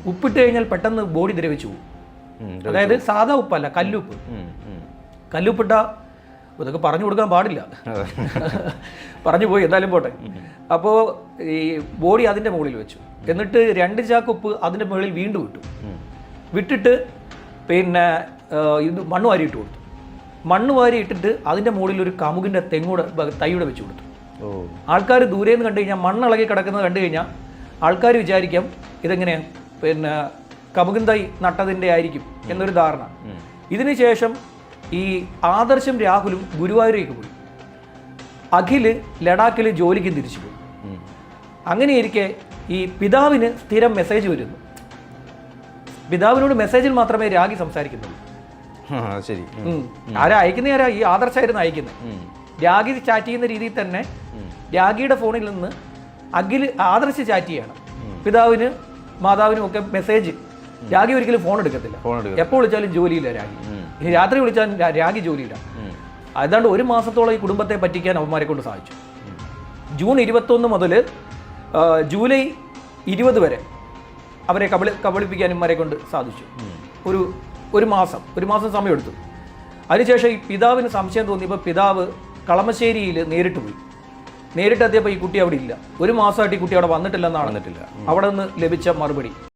ഉപ്പിട്ട് കഴിഞ്ഞാൽ പെട്ടെന്ന് ബോഡി ദ്രവിച്ചു പോകും. അതായത് സാധാ ഉപ്പല്ല, കല്ലുപ്പ്. കല്ലുപ്പിട്ട ഇതൊക്കെ പറഞ്ഞു കൊടുക്കാൻ പാടില്ല, പറഞ്ഞു പോയി, എന്തായാലും പോട്ടെ. അപ്പോൾ ഈ ബോഡി അതിൻ്റെ മുകളിൽ വെച്ചു. എന്നിട്ട് 2 ചാക്ക് ഉപ്പ് അതിൻ്റെ മുകളിൽ വീണ്ടും വിട്ടിട്ട് പിന്നെ ഇത് മണ്ണ് വാരി ഇട്ട് കൊടുത്തു. മണ്ണ് വാരി ഇട്ടിട്ട് അതിൻ്റെ മുകളിൽ ഒരു കമുകിൻ്റെ തൈയുടെ വെച്ച് കൊടുത്തു. ആൾക്കാർ ദൂരെ നിന്ന് കണ്ടു കഴിഞ്ഞാൽ, മണ്ണിളകി കിടക്കുന്നത് കണ്ടു കഴിഞ്ഞാൽ ആൾക്കാർ വിചാരിക്കാം ഇതെങ്ങനെയാണ് പിന്നെ കമുകിൻ തൈ നട്ടതിൻ്റെ ആയിരിക്കും എന്നൊരു ധാരണ. ഇതിന് ശേഷം ഈ ആദർശം രാഹുലും ഗുരുവായൂരേക്ക് പോയി. അഖില് ലഡാക്കിൽ ജോലിക്ക് തിരിച്ചു പോയി. അങ്ങനെയിരിക്കെ ഈ പിതാവിന് സ്ഥിരം മെസ്സേജ് വരുന്നു. പിതാവിനോട് മെസ്സേജിൽ മാത്രമേ രാഗി സംസാരിക്കുന്നുള്ളൂ. ശരി, ആരാ അയക്കുന്ന? ഈ ആദർശായിരുന്നു അയക്കുന്നത്. രാഗി ചാറ്റ് ചെയ്യുന്ന രീതിയിൽ തന്നെ രാഗിയുടെ ഫോണിൽ നിന്ന് ആദർശ് ചാറ്റ് ചെയ്യണം. പിതാവിന് മാതാവിനും ഒക്കെ മെസ്സേജ്. രാഗി ഒരിക്കലും ഫോൺ എടുക്കത്തില്ല. എപ്പോൾ വിളിച്ചാലും ജോലിയില്ല രാഗി. ഇനി രാത്രി വിളിച്ചാലും രാഗി ജോലിയില്ല. ഏതാണ്ട് 1 മാസത്തോളം ഈ കുടുംബത്തെ പറ്റിക്കാൻ അവന്മാരെ കൊണ്ട് സാധിച്ചു. ജൂൺ 21 മുതൽ ജൂലൈ 20 വരെ അവരെ കബളിപ്പിക്കാൻ ഇവന്മാരെ കൊണ്ട് സാധിച്ചു. ഒരു മാസം സമയമെടുത്തു. അതിനുശേഷം ഈ പിതാവിന് സംശയം തോന്നിയപ്പോൾ പിതാവ് കളമശ്ശേരിയിൽ നേരിട്ടെത്തിയപ്പോൾ ഈ കുട്ടി അവിടെ ഇല്ല. 1 മാസമായിട്ട് ഈ കുട്ടി അവിടെ വന്നിട്ടില്ലെന്നാണ് അവിടെ നിന്ന് ലഭിച്ച മറുപടി.